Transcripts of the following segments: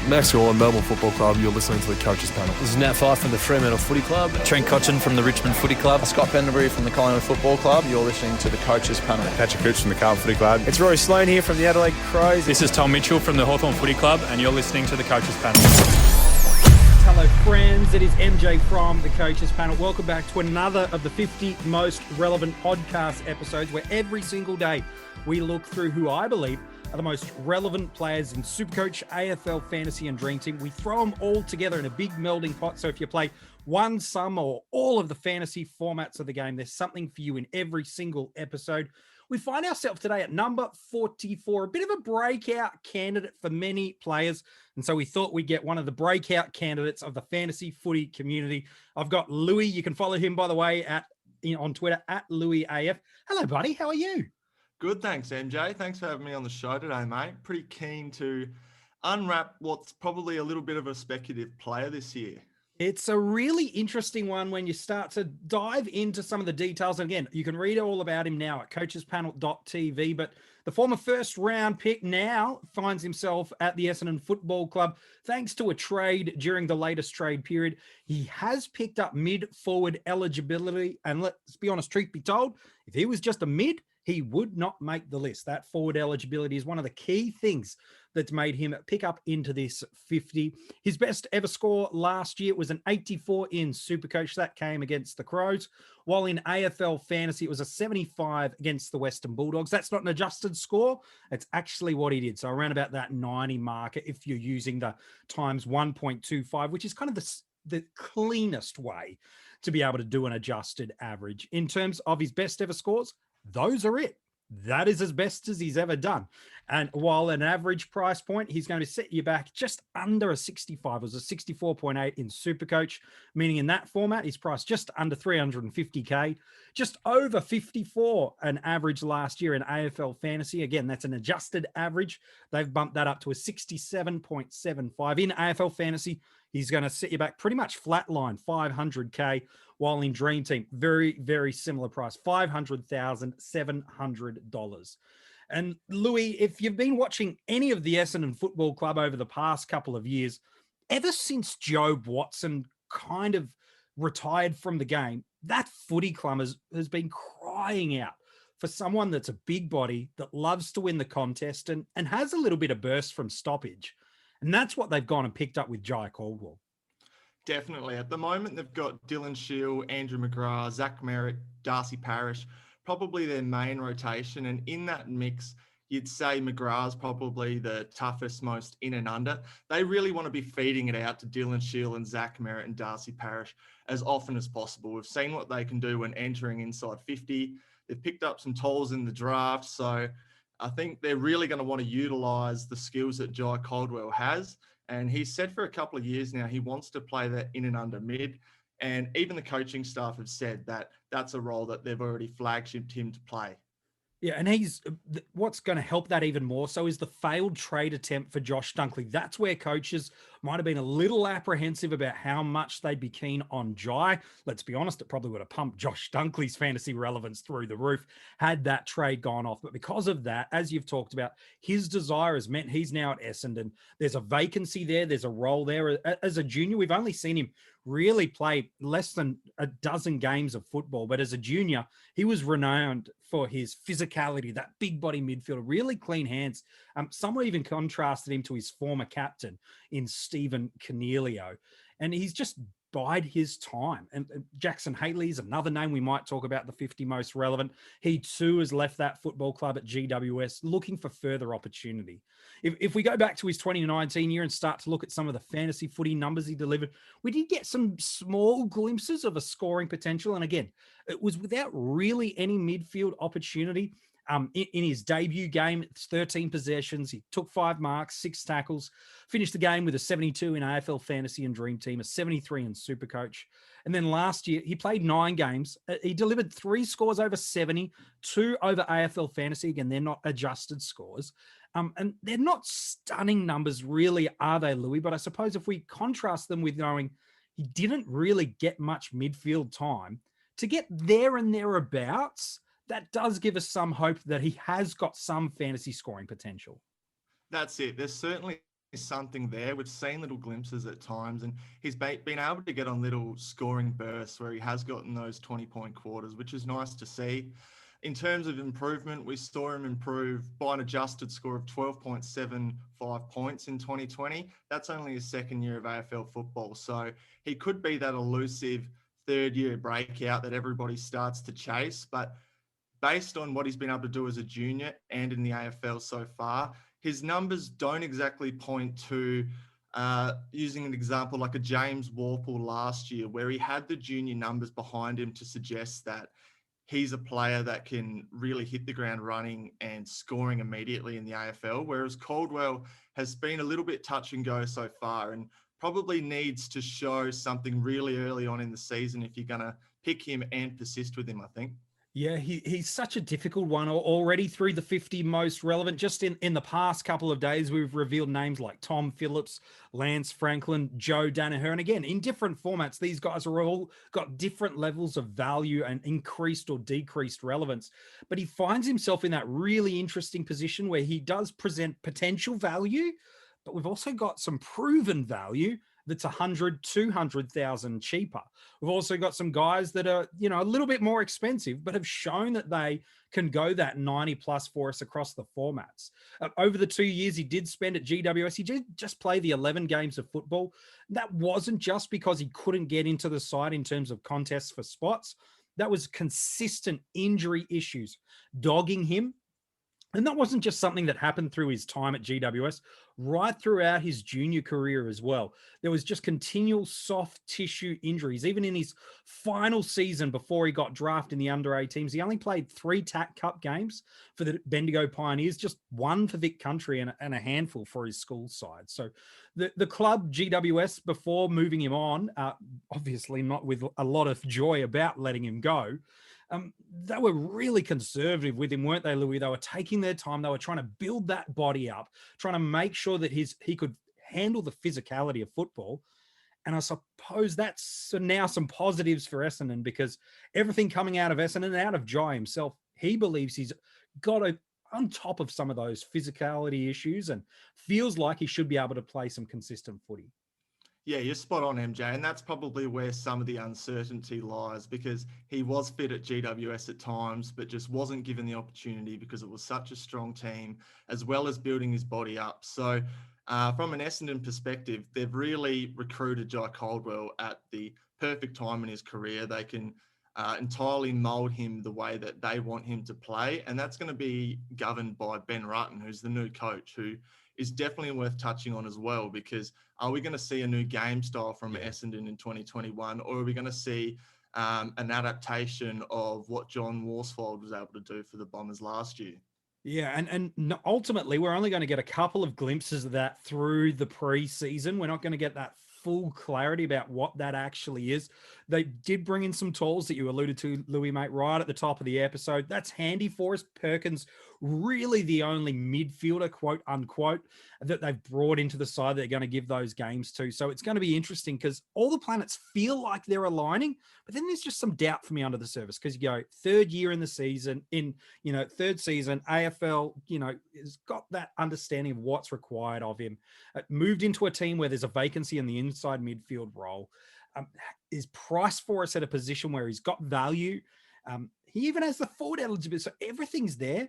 Max Gorlin, Melbourne Football Club. You're listening to the Coaches Panel. This is Nat Fyfe from the Fremantle Footy Club. Trent Cotchin from the Richmond Footy Club. Scott Pendlebury from the Collingwood Football Club. You're listening to the Coaches Panel. Patrick Cooch from the Carlton Footy Club. It's Rory Sloane here from the Adelaide Crows. This is Tom Mitchell from the Hawthorn Footy Club, and you're listening to the Coaches Panel. Hello friends, it is MJ from the Coaches Panel. Welcome back to another of the 50 most relevant podcast episodes where every single day we look through who I believe are the most relevant players in Supercoach, AFL, Fantasy and Dream Team. We throw them all together in a big melding pot. So if you play one, some or all of the fantasy formats of the game, there's something for you in every single episode. We find ourselves today at number 44, a bit of a breakout candidate for many players. And so we thought we'd get one of the breakout candidates of the fantasy footy community. I've got Louis. You can follow him, by the way, on Twitter at LouisAF. Hello, buddy. How are you? Good, thanks, MJ. Thanks for having me on the show today, mate. Pretty keen to unwrap what's probably a little bit of a speculative player this year. It's a really interesting one when you start to dive into some of the details. And again, you can read all about him now at coachespanel.tv. But the former first round pick now finds himself at the Essendon Football Club thanks to a trade during the latest trade period. He has picked up mid-forward eligibility. And let's be honest, truth be told, if he was just a mid, he would not make the list. That forward eligibility is one of the key things that's made him pick up into this 50. His best ever score last year was an 84 in Supercoach. That came against the Crows. While in AFL Fantasy, it was a 75 against the Western Bulldogs. That's not an adjusted score. It's actually what he did. So around about that 90 marker if you're using the times 1.25, which is kind of the cleanest way to be able to do an adjusted average. In terms of his best ever scores, those are it. That is as best as he's ever done. And while an average price point, he's going to set you back just under a 65. It was a 64.8 in Supercoach, meaning in that format, he's priced just under 350K, just over 54 an average last year in AFL Fantasy. Again, that's an adjusted average. They've bumped that up to a 67.75 in AFL Fantasy. He's going to set you back pretty much flatline, 500K, while in Dream Team, very, very similar price, $500,700. And Louis, if you've been watching any of the Essendon Football Club over the past couple of years, ever since Jobe Watson kind of retired from the game, that footy club has been crying out for someone that's a big body that loves to win the contest and has a little bit of burst from stoppage. And that's what they've gone and picked up with Jai Caldwell. Definitely. At the moment, they've got Dylan Shield, Andrew McGrath, Zach Merritt, Darcy Parish, probably their main rotation. And in that mix, you'd say McGrath's probably the toughest, most in and under. They really want to be feeding it out to Dylan Shield and Zach Merritt and Darcy Parish as often as possible. We've seen what they can do when entering inside 50. They've picked up some tolls in the draft. So I think they're really going to want to utilise the skills that Jai Caldwell has. And he's said for a couple of years now, he wants to play that in and under mid. And even the coaching staff have said that that's a role that they've already flagshipped him to play. Yeah, and what's going to help that even more so is the failed trade attempt for Josh Dunkley. That's where coaches might have been a little apprehensive about how much they'd be keen on Jai. Let's be honest, it probably would have pumped Josh Dunkley's fantasy relevance through the roof had that trade gone off. But because of that, as you've talked about, his desire has meant he's now at Essendon. There's a vacancy there. There's a role there. As a junior, we've only seen him really play less than a dozen games of football. But as a junior, he was renowned for his physicality, that big body midfielder, really clean hands. Someone even contrasted him to his former captain in Stephen Cornelio. And he's just bide his time. And Jackson Haley is another name we might talk about, the 50 most relevant. He too has left that football club at GWS looking for further opportunity. If we go back to his 2019 year and start to look at some of the fantasy footy numbers he delivered, we did get some small glimpses of a scoring potential. And again, it was without really any midfield opportunity. In his debut game, it's 13 possessions. He took 5 marks, 6 tackles, finished the game with a 72 in AFL Fantasy and Dream Team, a 73 in Supercoach. And then last year, he played 9 games. He delivered 3 scores over 70, 2 over AFL Fantasy. Again, they're not adjusted scores. And they're not stunning numbers, really, are they, Louis? But I suppose if we contrast them with knowing he didn't really get much midfield time, to get there and thereabouts, that does give us some hope that he has got some fantasy scoring potential. That's it. There's certainly something there. We've seen little glimpses at times, and he's been able to get on little scoring bursts where he has gotten those 20-point quarters, which is nice to see. In terms of improvement, we saw him improve by an adjusted score of 12.75 points in 2020. That's only his second year of AFL football. So he could be that elusive third-year breakout that everybody starts to chase. But based on what he's been able to do as a junior and in the AFL so far, his numbers don't exactly point to, using an example like a James Warple last year, where he had the junior numbers behind him to suggest that he's a player that can really hit the ground running and scoring immediately in the AFL, whereas Caldwell has been a little bit touch and go so far and probably needs to show something really early on in the season if you're going to pick him and persist with him, I think. Yeah, he's such a difficult one already through the 50 most relevant. Just in the past couple of days, we've revealed names like Tom Phillips, Lance Franklin, Joe Danaher. And again, in different formats, these guys are all got different levels of value and increased or decreased relevance. But he finds himself in that really interesting position where he does present potential value, but we've also got some proven value that's 100, 200,000 cheaper. We've also got some guys that are, a little bit more expensive, but have shown that they can go that 90 plus for us across the formats. Over the 2 years he did spend at GWS, he did just play the 11 games of football. That wasn't just because he couldn't get into the side in terms of contests for spots. That was consistent injury issues dogging him. And that wasn't just something that happened through his time at GWS, right throughout his junior career as well. There was just continual soft tissue injuries. Even in his final season before he got drafted in the under-18s, he only played 3 TAC Cup games for the Bendigo Pioneers, just 1 for Vic Country and a handful for his school side. So the club, GWS, before moving him on, obviously not with a lot of joy about letting him go, they were really conservative with him, weren't they, Louis? They were taking their time. They were trying to build that body up, trying to make sure that he could handle the physicality of football. And I suppose that's now some positives for Essendon, because everything coming out of Essendon and out of Jai himself, he believes he's got on top of some of those physicality issues and feels like he should be able to play some consistent footy. Yeah, you're spot on, MJ. And that's probably where some of the uncertainty lies, because he was fit at GWS at times, but just wasn't given the opportunity because it was such a strong team, as well as building his body up. So from an Essendon perspective, they've really recruited Jai Caldwell at the perfect time in his career. They can entirely mould him the way that they want him to play. And that's going to be governed by Ben Rutten, who's the new coach, who is definitely worth touching on as well, because are we going to see a new game style from Essendon in 2021, or are we going to see an adaptation of what John Worsfold was able to do for the Bombers last year? Yeah, and ultimately, we're only going to get a couple of glimpses of that through the pre-season. We're not going to get that full clarity about what that actually is. They did bring in some tools that you alluded to, Louis, mate, right at the top of the episode. That's handy for us. Perkins, really the only midfielder, quote unquote, that they've brought into the side that they're going to give those games to. So it's going to be interesting, because all the planets feel like they're aligning, but then there's just some doubt for me under the surface, because you go third year in the season, third season, AFL, has got that understanding of what's required of him. Moved into a team where there's a vacancy in the inside midfield role. Is priced for us at a position where he's got value. He even has the forward eligibility. So everything's there,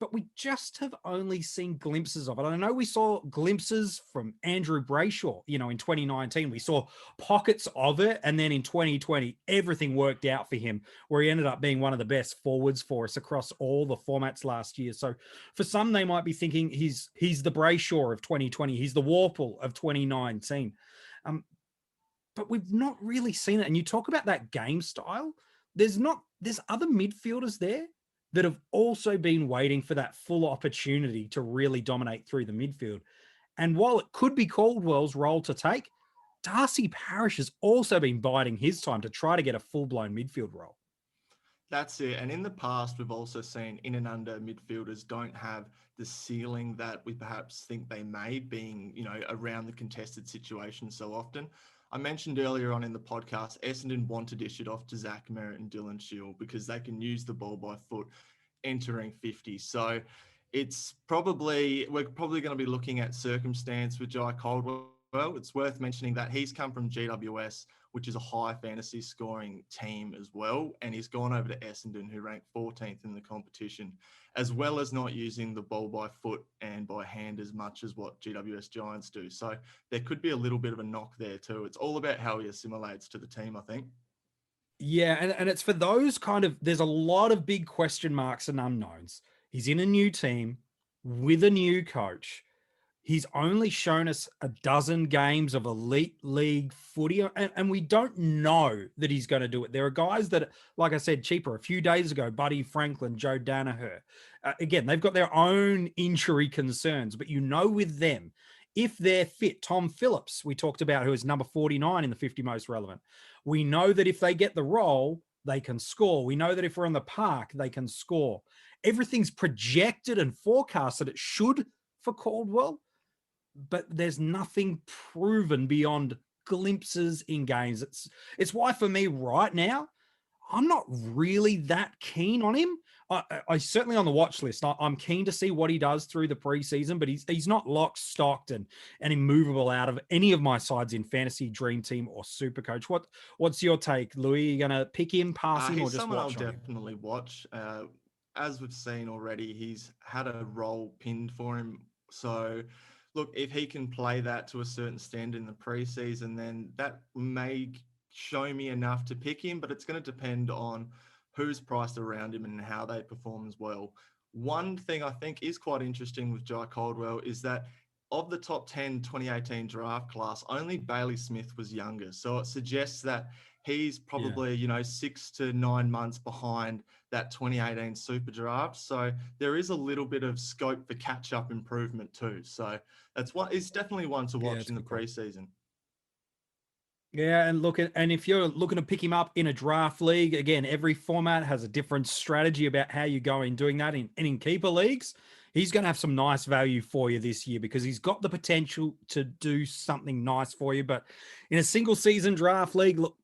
but we just have only seen glimpses of it. I know we saw glimpses from Andrew Brayshaw, in 2019. We saw pockets of it. And then in 2020, everything worked out for him, where he ended up being one of the best forwards for us across all the formats last year. So for some, they might be thinking he's the Brayshaw of 2020. He's the Warple of 2019. But we've not really seen it. And you talk about that game style. There's other midfielders there that have also been waiting for that full opportunity to really dominate through the midfield. And while it could be Caldwell's role to take, Darcy Parish has also been biding his time to try to get a full-blown midfield role. That's it. And in the past, we've also seen in and under midfielders don't have the ceiling that we perhaps think they may, being, around the contested situation so often. I mentioned earlier on in the podcast, Essendon want to dish it off to Zach Merrett and Dylan Shield because they can use the ball by foot entering 50. So we're probably going to be looking at circumstance with Jai Caldwell. It's worth mentioning that he's come from GWS, which is a high fantasy scoring team as well. And he's gone over to Essendon, who ranked 14th in the competition, as well as not using the ball by foot and by hand as much as what GWS Giants do. So there could be a little bit of a knock there too. It's all about how he assimilates to the team, I think. Yeah, and it's for those there's a lot of big question marks and unknowns. He's in a new team with a new coach. He's only shown us a dozen games of elite league footy, and we don't know that he's going to do it. There are guys that, like I said, cheaper a few days ago, Buddy Franklin, Joe Danaher. Again, they've got their own injury concerns, but with them, if they're fit, Tom Phillips, we talked about, who is number 49 in the 50 most relevant. We know that if they get the role, they can score. We know that if we're on the park, they can score. Everything's projected and forecast that it should for Caldwell, but there's nothing proven beyond glimpses in games. It's why for me right now, I'm not really that keen on him. I certainly on the watch list. I'm keen to see what he does through the preseason, but he's not locked, stocked, and immovable out of any of my sides in fantasy, dream team, or super coach. What's your take, Louis? Are you going to pick him, pass him, or just someone watch? I'll definitely watch. As we've seen already, he's had a role pinned for him. So, look, if he can play that to a certain standard in the preseason, then that may show me enough to pick him, but it's going to depend on who's priced around him and how they perform as well. One thing I think is quite interesting with Jai Caldwell is that of the top 10 2018 draft class, only Bailey Smith was younger. So it suggests that he's probably, 6 to 9 months behind that 2018 Super Draft. So there is a little bit of scope for catch-up improvement too. So it's definitely one to watch in the preseason. Yeah, and if you're looking to pick him up in a draft league, again, every format has a different strategy about how you go in doing that. In keeper leagues, he's going to have some nice value for you this year because he's got the potential to do something nice for you. But in a single season draft league, look,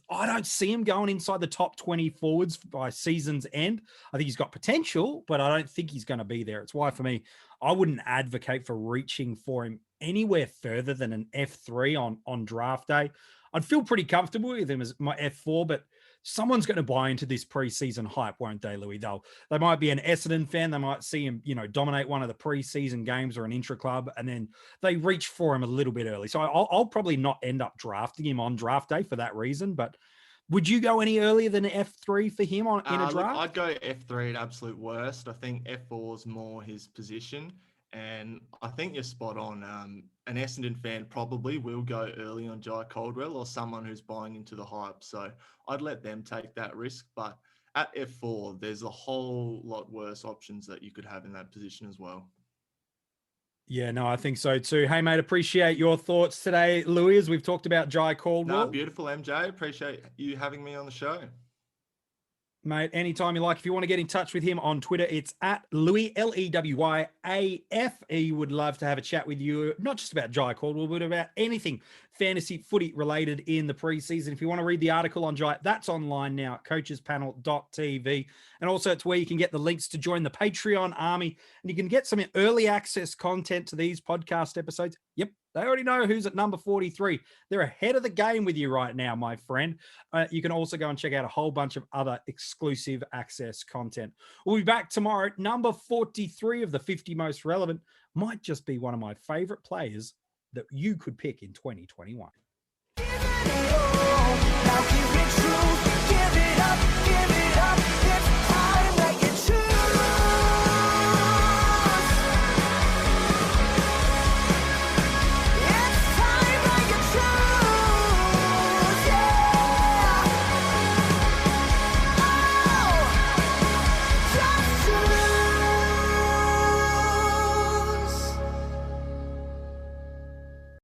I don't see him going inside the top 20 forwards by season's end. I think he's got potential, but I don't think he's going to be there. It's why, for me, I wouldn't advocate for reaching for him anywhere further than an F3 on draft day. I'd feel pretty comfortable with him as my F4, but someone's going to buy into this preseason hype, won't they, Louis? They might be an Essendon fan. They might see him, dominate one of the preseason games or an intra-club, and then they reach for him a little bit early. So I'll probably not end up drafting him on draft day for that reason. But would you go any earlier than F3 for him in a draft? Look, I'd go F3 at absolute worst. I think F4 is more his position. And I think you're spot on. An Essendon fan probably will go early on Jai Caldwell or someone who's buying into the hype. So I'd let them take that risk. But at F4, there's a whole lot worse options that you could have in that position as well. Yeah, no, I think so too. Hey, mate, appreciate your thoughts today, Louis, as we've talked about Jai Caldwell. No, beautiful, MJ. Appreciate you having me on the show. Mate, anytime you like. If you want to get in touch with him on Twitter, it's at Louis, Lewyaf. He would love to have a chat with you, not just about Jai Caldwell, but about anything fantasy footy related in the preseason. If you want to read the article on Jai, that's online now at coachespanel.tv. And also it's where you can get the links to join the Patreon army, and you can get some early access content to these podcast episodes. Yep. They already know who's at number 43. They're ahead of the game with you right now, my friend. You can also go and check out a whole bunch of other exclusive access content. We'll be back tomorrow. Number 43 of the 50 most relevant might just be one of my favorite players that you could pick in 2021. Give it up.